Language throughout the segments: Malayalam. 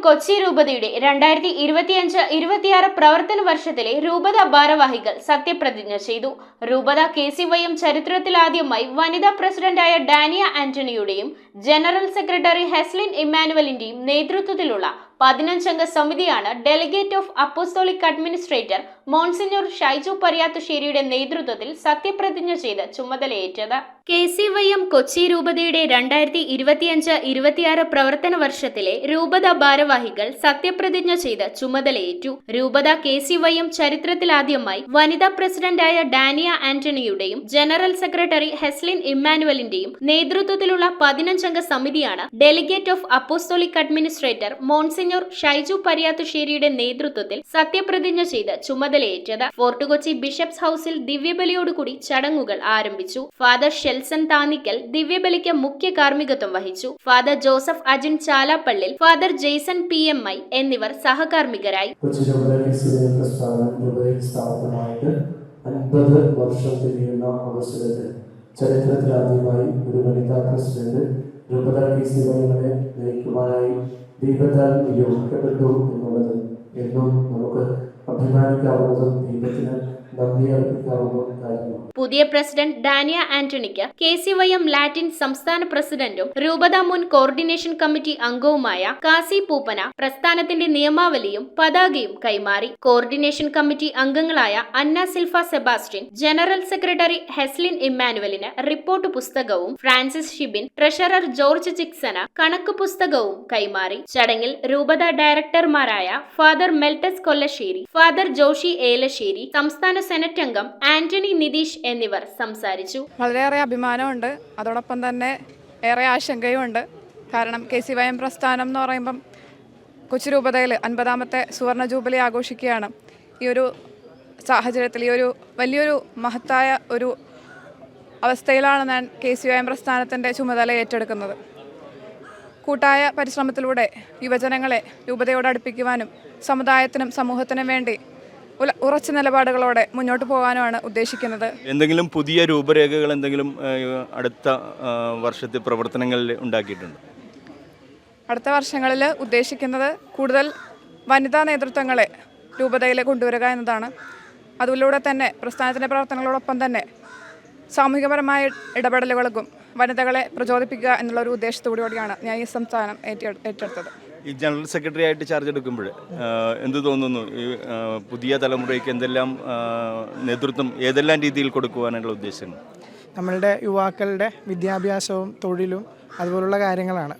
കൊച്ചി രൂപതയുടെ 2025-26 പ്രവർത്തന വർഷത്തിലെ രൂപത ഭാരവാഹികൾ സത്യപ്രതിജ്ഞ ചെയ്തു. രൂപത KCYM ചരിത്രത്തിലാദ്യമായി വനിതാ പ്രസിഡന്റായ ഡാനിയ ആന്റണിയുടെയും ജനറൽ സെക്രട്ടറി ഹെസ്ലിൻ ഇമ്മാനുവലിന്റെയും നേതൃത്വത്തിലുള്ള 15-അംഗ സമിതിയാണ് delegate of apostolic administrator monsignor Shaiju പരിയാത്തുശ്ശേരിയുടെ നേതൃത്വത്തിൽ സത്യപ്രതിജ്ഞ ചെയ്ത് ചുമതലയേറ്റത്. KCYM കൊച്ചി രൂപതയുടെ 2025-26 പ്രവർത്തന വർഷത്തിലെ രൂപത ഭാരവാഹികൾ സത്യപ്രതിജ്ഞ ചെയ്ത് ചുമതലയേറ്റു. രൂപത KCYM ചരിത്രത്തിലാദ്യമായി വനിതാ പ്രസിഡന്റായ ഡാനിയ ആന്റണിയുടെയും ജനറൽ സെക്രട്ടറി ഹെസ്ലിൻ ഇമ്മാനുവലിന്റെയും നേതൃത്വത്തിലുള്ള 15-അംഗ സമിതിയാണ് delegate of apostolic administrator monsignor Shaiju പരിയാത്തുശ്ശേരിയുടെ നേതൃത്വത്തിൽ സത്യപ്രതിജ്ഞ ചെയ്ത് ചുമതലയേറ്റത്. ഫോർട്ട് കൊച്ചി ബിഷപ്സ് ഹൌസിൽ ദിവ്യബലിയോടുകൂടി ചടങ്ങുകൾ ആരംഭിച്ചു. ഫാദർ ഷെൽസൺ താന്നിക്കൽ ദിവ്യബലിക്ക് മുഖ്യ കാർമ്മികത്വം വഹിച്ചു. Father Joseph Ajin Chalappallil, father Jaison PMI എന്നിവർ സഹകാർമ്മികരായി. 50 വർഷം തിരിയുന്ന അവസരത്തിൽ ചരിത്രത്തിലാദ്യമായി ഒരു വനിതാ പ്രസിഡന്റ് രൂപത KCYMനെ നയിക്കുവാനായി ദൈവത്താൽ നിയോഗിക്കപ്പെട്ടു എന്നുള്ളത് എന്നും നമുക്ക് അഭിമാനിക്കാവുന്നതും ദൈവത്തിന് നന്ദി അർപ്പിക്കാവുന്ന കാര്യമാണ്. പുതിയ പ്രസിഡന്റ് ഡാനിയ ആന്റണിക്ക് KCYM ലാറ്റിൻ സംസ്ഥാന പ്രസിഡന്റും രൂപത മുൻ കോർഡിനേഷൻ കമ്മിറ്റി അംഗവുമായ കാസി പൂപ്പന പ്രസ്ഥാനത്തിന്റെ നിയമാവലിയും പതാകയും കൈമാറി. കോർഡിനേഷൻ കമ്മിറ്റി അംഗങ്ങളായ അന്ന സിൽഫ സെബാസ്റ്റ്യൻ, ജനറൽ സെക്രട്ടറി ഹെസ്ലിൻ ഇമ്മാനുവലിന് റിപ്പോർട്ട് പുസ്തകവും, ഫ്രാൻസിസ് ഷിബിൻ, ട്രഷറർ ജോർജ് ചിക്സന കണക്ക് പുസ്തകവും കൈമാറി. ചടങ്ങിൽ രൂപത ഡയറക്ടർമാരായ ഫാദർ മെൽട്ടസ് കൊല്ലശ്ശേരി, ഫാദർ ജോഷി ഏലശ്ശേരി, സംസ്ഥാന സെനറ്റ് അംഗം ആന്റണി നിതീഷ് എന്നിവർ സംസാരിച്ചു. വളരെയേറെ അഭിമാനമുണ്ട്, അതോടൊപ്പം തന്നെ ഏറെ ആശങ്കയുമുണ്ട്. കാരണം KCYM പ്രസ്ഥാനം എന്ന് പറയുമ്പം കൊച്ചി രൂപതയിൽ 50-ാമത്തെ സുവർണ ജൂബിലി ആഘോഷിക്കുകയാണ്. ഈ ഒരു സാഹചര്യത്തിൽ, ഈ ഒരു വലിയൊരു മഹത്തായ ഒരു അവസ്ഥയിലാണ് ഞാൻ KCYM പ്രസ്ഥാനത്തിൻ്റെ ചുമതല ഏറ്റെടുക്കുന്നത്. കൂട്ടായ പരിശ്രമത്തിലൂടെ യുവജനങ്ങളെ രൂപതയോട് അടുപ്പിക്കുവാനും സമുദായത്തിനും സമൂഹത്തിനും വേണ്ടി ഉറച്ച നിലപാടുകളോടെ മുന്നോട്ട് പോകാനുമാണ് ഉദ്ദേശിക്കുന്നത്. എന്തെങ്കിലും പുതിയ രൂപരേഖകൾ എന്തെങ്കിലും അടുത്ത വർഷത്തെ പ്രവർത്തനങ്ങളിൽ ഉണ്ടാക്കിയിട്ടുണ്ട്? അടുത്ത വർഷങ്ങളിൽ ഉദ്ദേശിക്കുന്നത് കൂടുതൽ വനിതാ നേതൃത്വങ്ങളെ രൂപതയിൽ കൊണ്ടുവരിക എന്നതാണ്. അതിലൂടെ തന്നെ പ്രസ്ഥാനത്തിൻ്റെ പ്രവർത്തനങ്ങളോടൊപ്പം തന്നെ സാമൂഹികപരമായ ഇടപെടലുകൾക്കും വനിതകളെ പ്രചോദിപ്പിക്കുക എന്നുള്ളൊരു ഉദ്ദേശത്തോടുകൂടിയാണ് ഞാൻ ഈ സംസ്ഥാനം ഏറ്റെടുത്തത്. ഈ ജനറൽ സെക്രട്ടറി ആയിട്ട് ചാർജ് എടുക്കുമ്പോൾ എന്ത് തോന്നുന്നു? ഈ പുതിയ തലമുറയ്ക്ക് എന്തെല്ലാം നേതൃത്വം ഏതെല്ലാം രീതിയിൽ കൊടുക്കുവാനുള്ള ഉദ്ദേശങ്ങൾ? നമ്മളുടെ യുവാക്കളുടെ വിദ്യാഭ്യാസവും തൊഴിലും അതുപോലുള്ള കാര്യങ്ങളാണ്.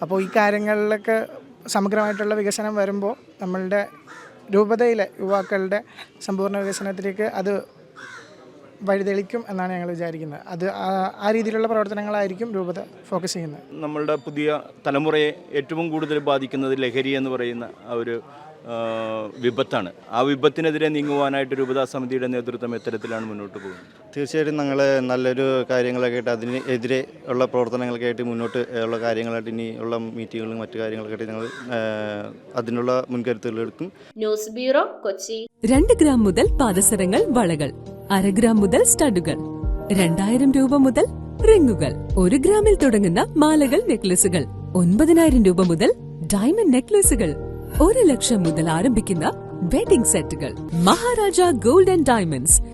അപ്പോൾ ഈ കാര്യങ്ങളിലൊക്കെ സമഗ്രമായിട്ടുള്ള വികസനം വരുമ്പോൾ നമ്മളുടെ രൂപതയിലെ യുവാക്കളുടെ സമ്പൂർണ്ണ വികസനത്തിലേക്ക് അത് വഴിതെളിക്കും എന്നാണ് ഞങ്ങൾ വിചാരിക്കുന്നത്. അത് ആ രീതിയിലുള്ള പ്രവർത്തനങ്ങളായിരിക്കും രൂപത ഫോക്കസ് ചെയ്യുന്നത്. നമ്മളുടെ പുതിയ തലമുറയെ ഏറ്റവും കൂടുതൽ ബാധിക്കുന്നത് ലഹരി എന്ന് പറയുന്ന ആ ഒരു വിപത്താണ്. ആ വിപത്തിനെതിരെ നീങ്ങുവാനായിട്ട് രൂപതാ സമിതിയുടെ നേതൃത്വം എത്തരത്തിലാണ് മുന്നോട്ട് പോകുന്നത്? തീർച്ചയായിട്ടും ഞങ്ങൾ നല്ലൊരു കാര്യങ്ങളൊക്കെ ആയിട്ട് അതിനെതിരെ ഉള്ള പ്രവർത്തനങ്ങളൊക്കെ ആയിട്ട് മുന്നോട്ട് ഉള്ള കാര്യങ്ങളായിട്ട് ഇനി ഉള്ള മീറ്റിങ്ങുകളും മറ്റു കാര്യങ്ങളൊക്കെ ആയിട്ട് ഞങ്ങൾ അതിനുള്ള മുൻകരുതലുകൾ എടുക്കും. News bureau, Kochi. 2 ഗ്രാം മുതൽ പാദസരങ്ങൾ, വളകൾ, 1/2 ഗ്രാം മുതൽ സ്റ്റഡുകൾ, 2000 രൂപ മുതൽ റിങ്ങുകൾ, 1 ഗ്രാമിൽ തുടങ്ങുന്ന മാലകൾ, നെക്ലസുകൾ, 9000 രൂപ മുതൽ ഡയമണ്ട് നെക്ലസുകൾ, 1 ലക്ഷം മുതൽ ആരംഭിക്കുന്ന വെഡിംഗ് സെറ്റുകൾ. Maharaja gold and diamonds,